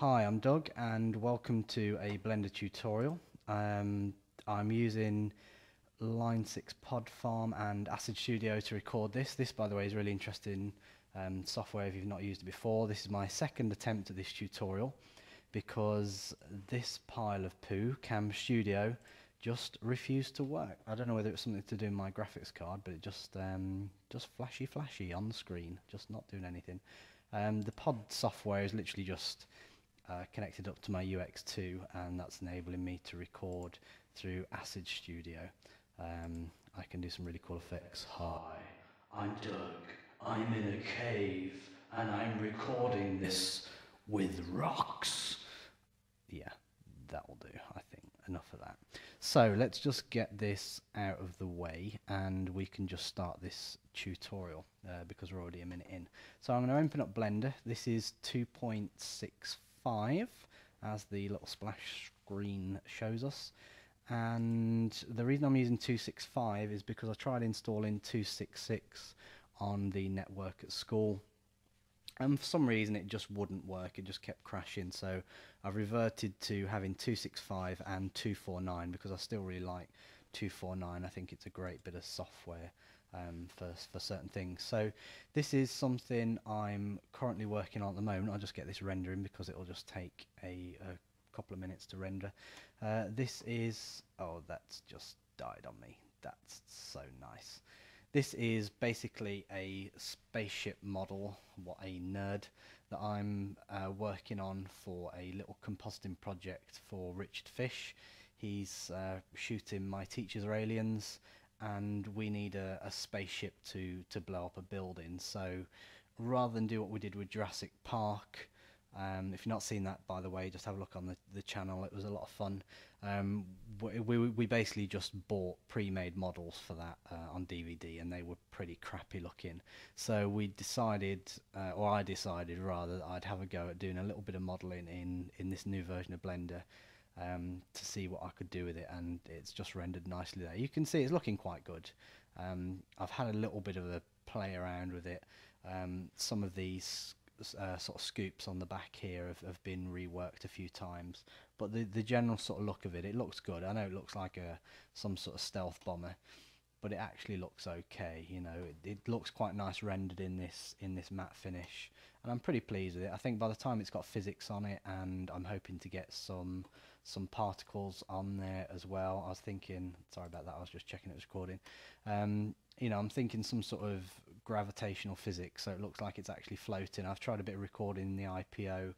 Hi, I'm Doug and welcome to a Blender tutorial. I'm using Line 6 Pod Farm and Acid Studio to record this. This, by the way, is really interesting software if you've not used it before. This is my second attempt at this tutorial because this pile of poo, Cam Studio, just refused to work. I don't know whether it's something to do with my graphics card, but it just flashy on the screen, just not doing anything. The pod software is literally just connected up to my UX2, and that's enabling me to record through Acid Studio. I can do some really cool effects. Hi, I'm Doug. I'm in a cave and I'm recording this with rocks. Yeah, that will do, I think. Enough of that. So let's just get this out of the way and we can just start this tutorial because we're already a minute in. So I'm going to open up Blender. This is 2.65 as the little splash screen shows us. And the reason I'm using 265 is because I tried installing 266 on the network at school, and for some reason it just wouldn't work. It just kept crashing, so I've reverted to having 265 and 249 because I still really like 249. I think it's a great bit of software for certain things. So this is something I'm currently working on at the moment. I'll just get this rendering because it will just take a couple of minutes to render. This is, oh, that's just died on me. That's so nice. This is basically a spaceship model, what a nerd, that I'm working on for a little compositing project for Richard Fish. He's shooting My Teachers Are Aliens, and we need a spaceship to blow up a building. So rather than do what we did with Jurassic Park, if you've not seen that, by the way, just have a look on the channel. It was a lot of fun. We basically just bought pre-made models for that on DVD, and they were pretty crappy looking. So we decided, or I decided rather, that I'd have a go at doing a little bit of modelling in this new version of Blender to see what I could do with it, and it's just rendered nicely there. You can see it's looking quite good. I've had a little bit of a play around with it. Some of these sort of scoops on the back here have been reworked a few times, but the general sort of look of it looks good. I know it looks like some sort of stealth bomber, but it actually looks okay. You know, it looks quite nice rendered in this matte finish, and I'm pretty pleased with it. I think by the time it's got physics on it, and I'm hoping to get some particles on there as well. I was thinking, sorry about that, I was just checking it was recording. You know, I'm thinking some sort of gravitational physics, so it looks like it's actually floating. I've tried a bit of recording in the IPO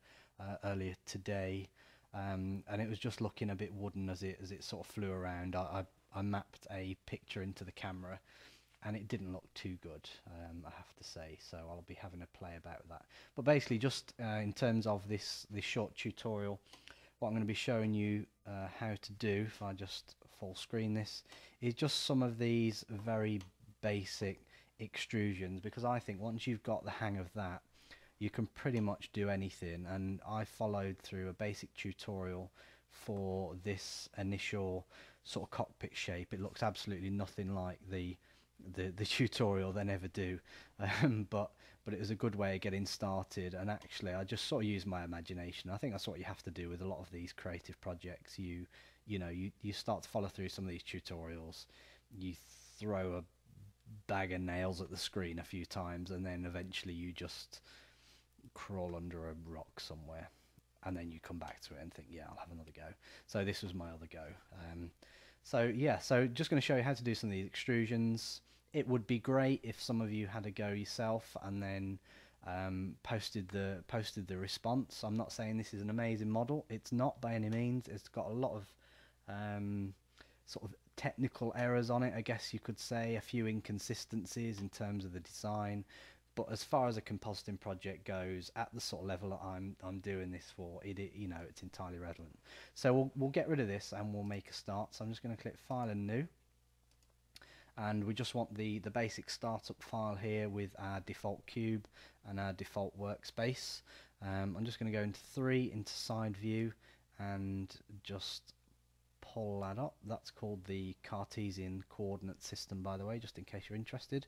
earlier today, and it was just looking a bit wooden as it sort of flew around. I mapped a picture into the camera, and it didn't look too good, I have to say, so I'll be having a play about that. But basically, just in terms of this short tutorial, what I'm going to be showing you how to do, if I just full screen this, is just some of these very basic extrusions, because I think once you've got the hang of that, you can pretty much do anything. And I followed through a basic tutorial for this initial sort of cockpit shape. It looks absolutely nothing like the tutorial they never do, but it was a good way of getting started. And actually I just sort of used my imagination. I think that's what you have to do with a lot of these creative projects. You start to follow through some of these tutorials, you throw a bag of nails at the screen a few times, and then eventually you just crawl under a rock somewhere, and then you come back to it and think, yeah, I'll have another go. So this was my other go. So yeah, so just going to show you how to do some of these extrusions. It would be great if some of you had a go yourself and then posted the response. I'm not saying this is an amazing model. It's not by any means. It's got a lot of sort of technical errors on it, I guess you could say, a few inconsistencies in terms of the design. But as far as a compositing project goes, at the sort of level that I'm doing this for, you know, it's entirely relevant. So we'll get rid of this and we'll make a start. So I'm just going to click File and New, and we just want the basic startup file here with our default cube and our default workspace. I'm just going to go into into side view and just pull that up. That's called the Cartesian coordinate system, by the way, just in case you're interested.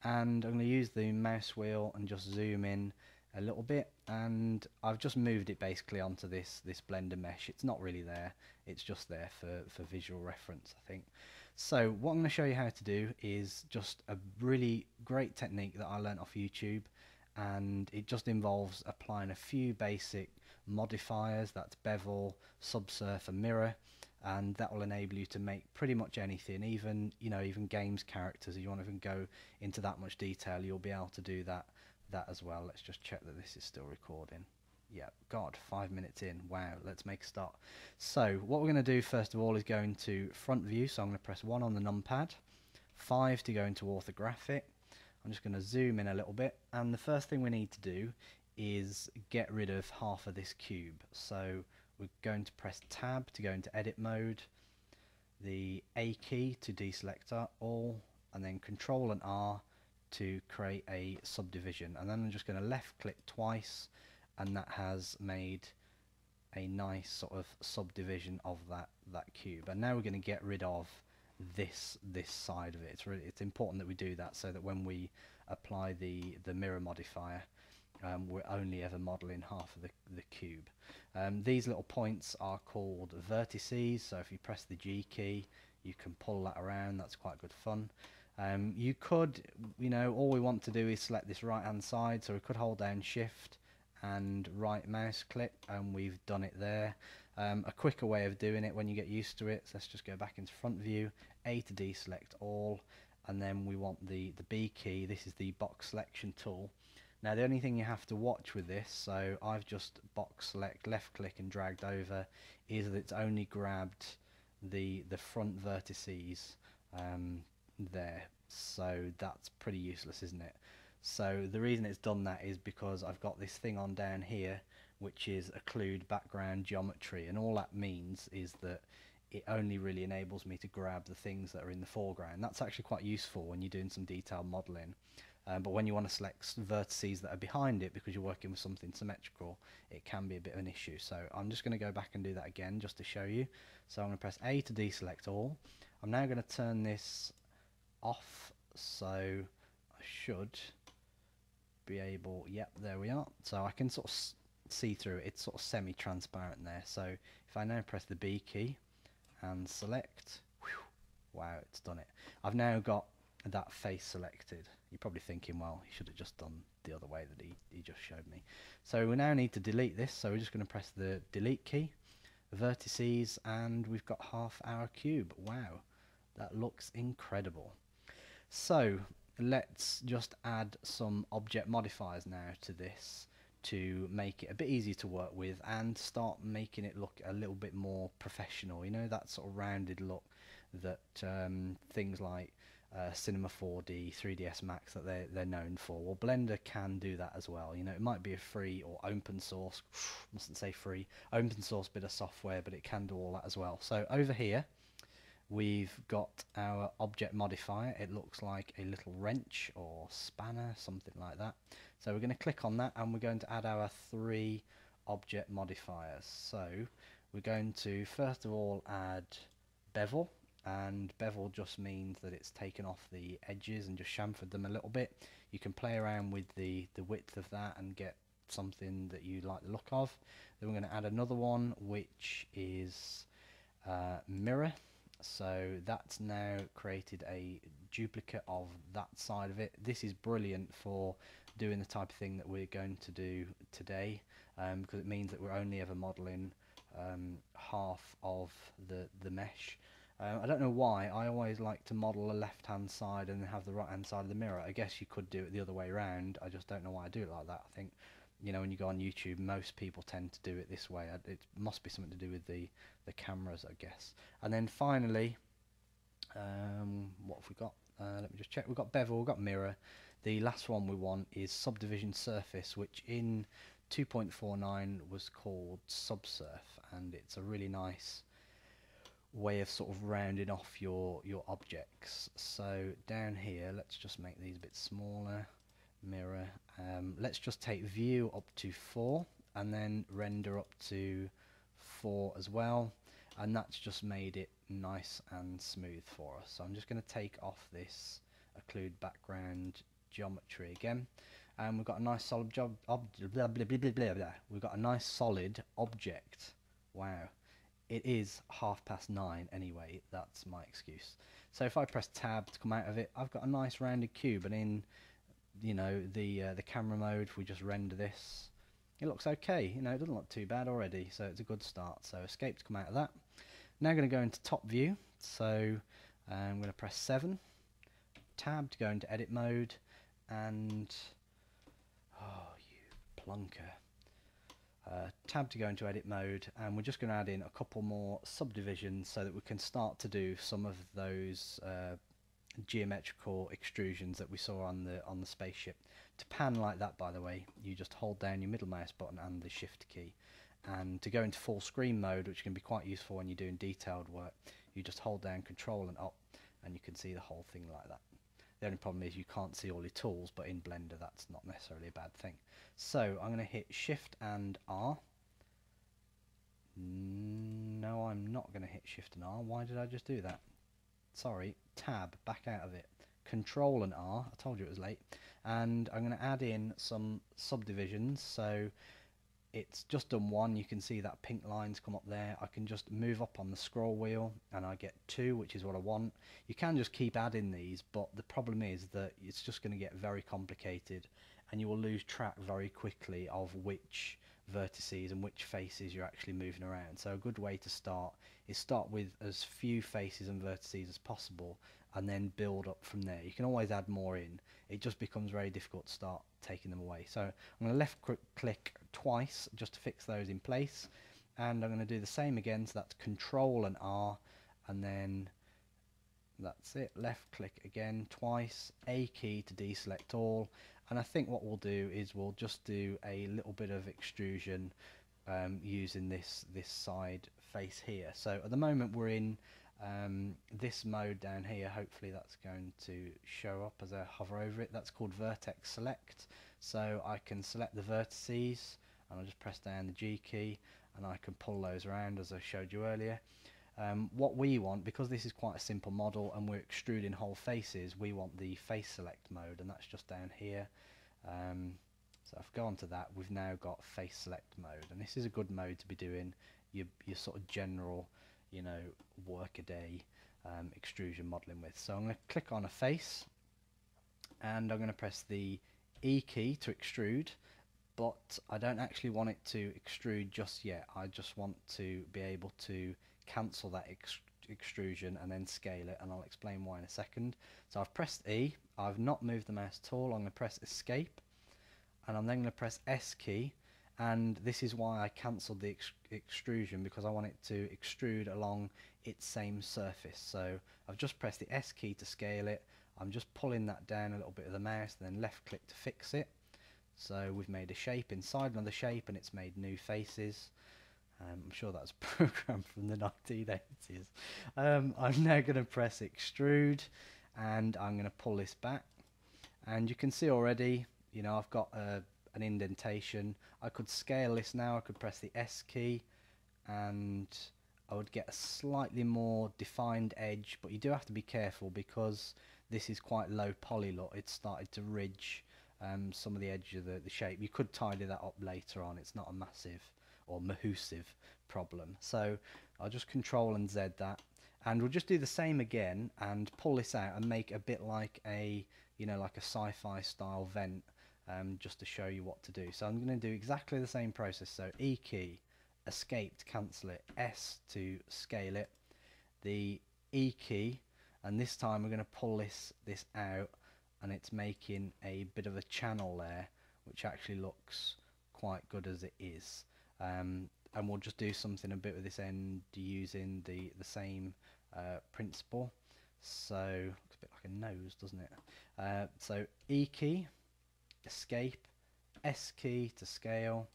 And I'm going to use the mouse wheel and just zoom in a little bit, and I've just moved it basically onto this blender mesh. It's not really there, it's just there for visual reference, I think. So what I'm going to show you how to do is just a really great technique that I learned off YouTube, and it just involves applying a few basic modifiers. That's bevel, subsurf and mirror, and that will enable you to make pretty much anything, even even games characters. If you want to even go into that much detail, you'll be able to do that as well. Let's just check that this is still recording. Yeah, God, 5 minutes in. Wow, let's make a start. So what we're going to do first of all is go into front view. So I'm going to press 1 on the numpad, 5 to go into orthographic. I'm just going to zoom in a little bit, and the first thing we need to do is get rid of half of this cube. So we're going to press tab to go into edit mode, the A key to deselect all, and then Control and R to create a subdivision, and then I'm just going to left click twice, and that has made a nice sort of subdivision of that cube. And now we're going to get rid of this side of it. It's important that we do that, so that when we apply the mirror modifier, we're only ever modeling half of the cube. These little points are called vertices, so if you press the G key you can pull that around. That's quite good fun. You could, all we want to do is select this right hand side, so we could hold down shift and right mouse click, and we've done it there. A quicker way of doing it when you get used to it, so let's just go back into front view, A to deselect all, and then we want the B key. This is the box selection tool. Now the only thing you have to watch with this, so I've just box select, left click and dragged over, is that it's only grabbed the front vertices there, so that's pretty useless, isn't it? So the reason it's done that is because I've got this thing on down here which is occlude background geometry, and all that means is that it only really enables me to grab the things that are in the foreground. That's actually quite useful when you're doing some detailed modelling, but when you want to select vertices that are behind it because you're working with something symmetrical, it can be a bit of an issue. So I'm just going to go back and do that again just to show you. So I'm going to press A to deselect all. I'm now going to turn this off, so I should be able, yep, there we are. So I can sort of see through it. It's sort of semi-transparent there. So if I now press the B key and select, whew, wow, it's done it. I've now got that face selected. You're probably thinking, well, he should have just done the other way that he just showed me. So we now need to delete this, so we're just going to press the delete key, vertices, and we've got half our cube. Wow, that looks incredible. So let's just add some object modifiers now to this to make it a bit easier to work with and start making it look a little bit more professional. That sort of rounded look that things like Cinema 4D, 3ds Max that they're known for. Well, Blender can do that as well. It might be a free or open source, mustn't say free, open source bit of software, but it can do all that as well. So over here we've got our object modifier. It looks like a little wrench or spanner, something like that. So we're going to click on that, and we're going to add our 3 object modifiers. So we're going to first of all add bevel, and bevel just means that it's taken off the edges and just chamfered them a little bit. You can play around with the width of that and get something that you like the look of. Then we're going to add another one which is mirror. So that's now created a duplicate of that side of it. This is brilliant for doing the type of thing that we're going to do today, because it means that we're only ever modeling half of the mesh. I don't know why, I always like to model the left hand side and then have the right hand side of the mirror. I guess you could do it the other way around, I just don't know why I do it like that. I think, when you go on YouTube, most people tend to do it this way. It must be something to do with the cameras, I guess. And then finally, what have we got? Let me just check. We've got bevel, we've got mirror. The last one we want is subdivision surface, which in 2.49 was called subsurf, and it's a really nice way of sort of rounding off your objects. So down here, let's just make these a bit smaller. Mirror, let's just take view up to 4 and then render up to 4 as well, and that's just made it nice and smooth for us. So I'm just going to take off this occlude background geometry again, and we've got a nice solid blah, blah, blah, blah, blah, blah. We've got a nice solid object. Wow. It is 9:30 anyway, that's my excuse. So if I press tab to come out of it, I've got a nice rounded cube, and in the camera mode, if we just render this, it looks okay. It doesn't look too bad already, so it's a good start. So escape to come out of that. Now I'm going to go into top view, so I'm going to press 7, tab to go into edit mode, and oh, you plunker. Tab to go into edit mode, and we're just going to add in a couple more subdivisions so that we can start to do some of those geometrical extrusions that we saw on the spaceship. To pan like that, by the way, you just hold down your middle mouse button and the shift key, and to go into full screen mode, which can be quite useful when you're doing detailed work, you just hold down Control and up, and you can see the whole thing like that. The only problem is you can't see all your tools, but in Blender that's not necessarily a bad thing. So I'm going to hit Shift and R. No, I'm not going to hit Shift and R. Why did I just do that? Sorry, tab, back out of it. Control and R, I told you it was late. And I'm going to add in some subdivisions. So it's just done one, you can see that pink lines come up there. I can just move up on the scroll wheel and I get 2, which is what I want. You can just keep adding these, but the problem is that it's just going to get very complicated, and you will lose track very quickly of which vertices and which faces you're actually moving around. So a good way to start is start with as few faces and vertices as possible, and then build up from there. You can always add more in. It just becomes very difficult to start taking them away. So I'm going to left click twice just to fix those in place, and I'm going to do the same again. So that's Control and R, and then that's it, left click again twice, A key to deselect all. And I think what we'll do is we'll just do a little bit of extrusion using this side face here. So at the moment we're in this mode down here. Hopefully that's going to show up as I hover over it. That's called vertex select. So I can select the vertices, and I'll just press down the G key, and I can pull those around as I showed you earlier. What we want, because this is quite a simple model and we're extruding whole faces, we want the face select mode, and that's just down here. So if I go on to that, we've now got face select mode, and this is a good mode to be doing your sort of general, workaday extrusion modeling with. So I'm going to click on a face, and I'm going to press the E key to extrude, but I don't actually want it to extrude just yet. I just want to be able to cancel that extrusion and then scale it, and I'll explain why in a second. So I've pressed E, I've not moved the mouse at all. I'm going to press escape, and I'm then going to press S key, and this is why I cancelled the extrusion, because I want it to extrude along its same surface. So I've just pressed the S key to scale it. I'm just pulling that down a little bit with the mouse, and then left click to fix it. So we've made a shape inside another shape, and it's made new faces. I'm sure that's a program from the 1980s. I'm now going to press extrude, and I'm going to pull this back, and you can see already, I've got an indentation. I could scale this now. I could press the S key, and I would get a slightly more defined edge, but you do have to be careful because this is quite low poly look. It's started to ridge some of the edge of the shape. You could tidy that up later on. It's not a massive or mahoosive problem. So I'll just Control and Z that, and we'll just do the same again and pull this out and make a bit like a like a sci-fi style vent, just to show you what to do. So I'm going to do exactly the same process. So E key, escape to cancel it, S to scale it, the E key, and this time we're going to pull this out, and it's making a bit of a channel there, which actually looks quite good as it is. And we'll just do something a bit with this end using the same principle. So looks a bit like a nose, doesn't it? So E key, escape, S key to scale,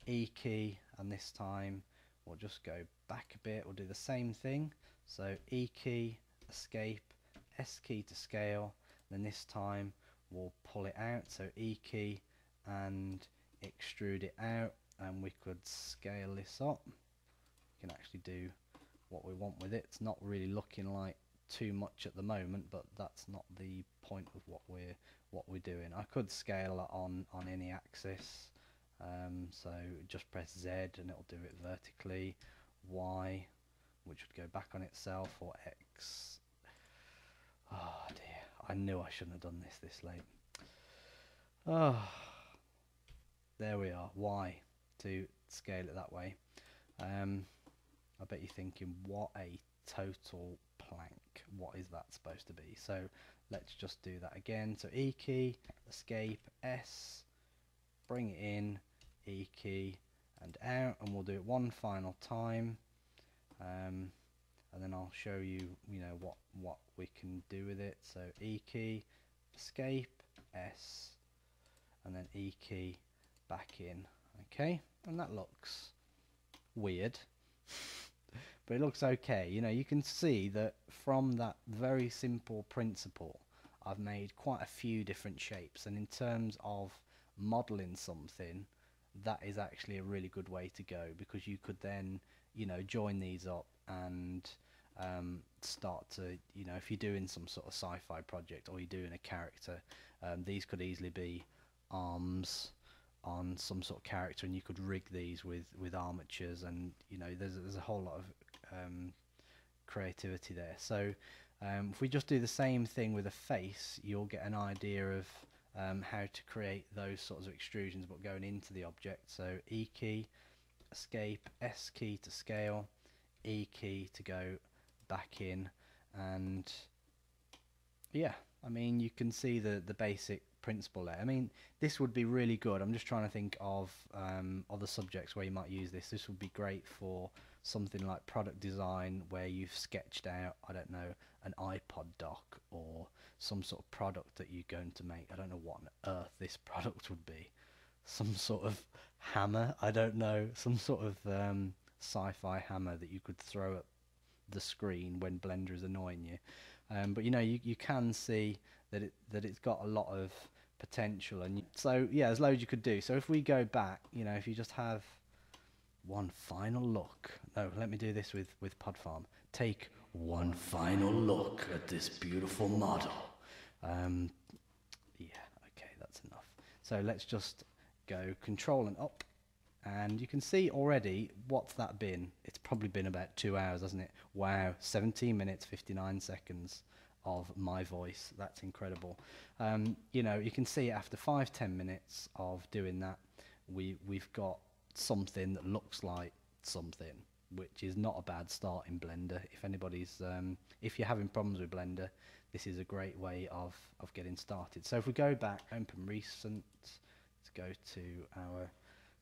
E key, and this time we'll just go back a bit. We'll do the same thing. So E key, escape, S key to scale, then this time we'll pull it out. So E key and extrude it out, and we could scale this up. We can actually do what we want with it. It's not really looking like too much at the moment, but that's not the point of what we're doing. I could scale on any axis, so just press Z and it'll do it vertically, Y, which would go back on itself, or X. Oh dear, I knew I shouldn't have done this late. Oh, there we are, Y, to scale it that way. I bet you're thinking, what a total plank. What is that supposed to be? So let's just do that again. So E key, escape, S, bring it in, E key, and out, and we'll do it one final time. And then I'll show you, what we can do with it. So E key, escape, S, and then E key, back in. Okay, and that looks weird. But it looks okay. You can see that from that very simple principle, I've made quite a few different shapes, and in terms of modeling something, that is actually a really good way to go, because you could then, join these up and start to, if you're doing some sort of sci-fi project, or you're doing a character, these could easily be arms on some sort of character, and you could rig these with armatures, and there's a whole lot of creativity there. So if we just do the same thing with a face, you'll get an idea of how to create those sorts of extrusions, but going into the object. So E key, escape, S key to scale, E key to go back in, and yeah, I mean, you can see the basic principle there. I mean, this would be really good. I'm just trying to think of other subjects where you might use this. This would be great for something like product design, where you've sketched out, I don't know, an iPod dock or some sort of product that you're going to make. I don't know what on earth this product would be. Some sort of hammer, I don't know, some sort of sci-fi hammer that you could throw at the screen when Blender is annoying you. But you can see that it's got a lot of potential, and so yeah, there's loads you could do. So if we go back, if you just have one final look. No, let me do this with Pod Farm. Take one final look at this beautiful model. Yeah, okay, that's enough. So let's just go Control and up, and you can see already what's that been. It's probably been about 2 hours, hasn't it? Wow, 17 minutes 59 seconds of my voice. That's incredible. You can see after 5-10 minutes of doing that, we've got something that looks like something, which is not a bad start in Blender. If anybody's if you're having problems with Blender, this is a great way of getting started. So if we go back, open recent, let's go to our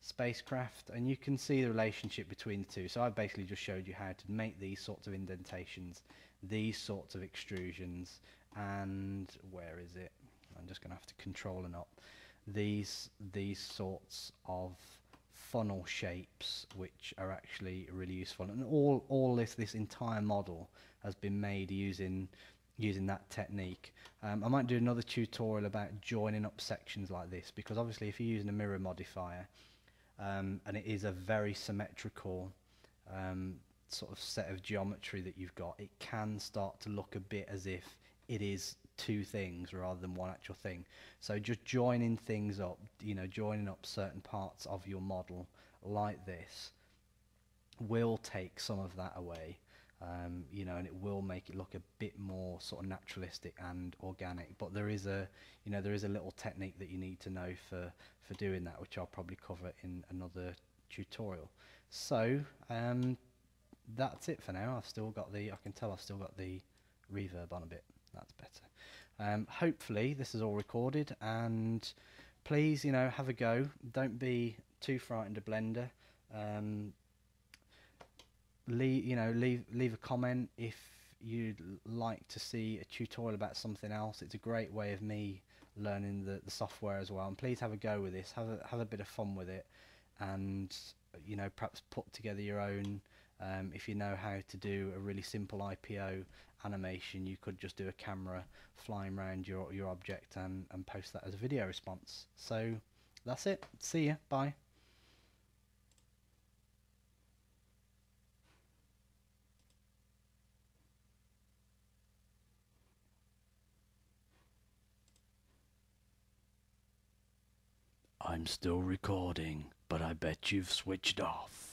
spacecraft, and you can see the relationship between the two. So I basically just showed you how to make these sorts of indentations, these sorts of extrusions, and where is it? I'm just going to have to Control and up. These sorts of funnel shapes, which are actually really useful, and all this entire model has been made using that technique. I might do another tutorial about joining up sections like this, because obviously if you're using a mirror modifier, and it is a very symmetrical sort of set of geometry that you've got, it can start to look a bit as if it is two things rather than one actual thing. So just joining things up, joining up certain parts of your model like this will take some of that away, and it will make it look a bit more sort of naturalistic and organic. But there is a little technique that you need to know for doing that, which I'll probably cover in another tutorial. So that's it for now. I can tell I've still got the reverb on a bit. That's better. Hopefully this is all recorded, and please, have a go. Don't be too frightened of Blender. Leave a comment if you'd like to see a tutorial about something else. It's a great way of me learning the software as well. And please have a go with this. Have a bit of fun with it, and perhaps put together your own. If you know how to do a really simple IPO animation, you could just do a camera flying around your object and post that as a video response. So that's it. See ya. Bye. I'm still recording, but I bet you've switched off.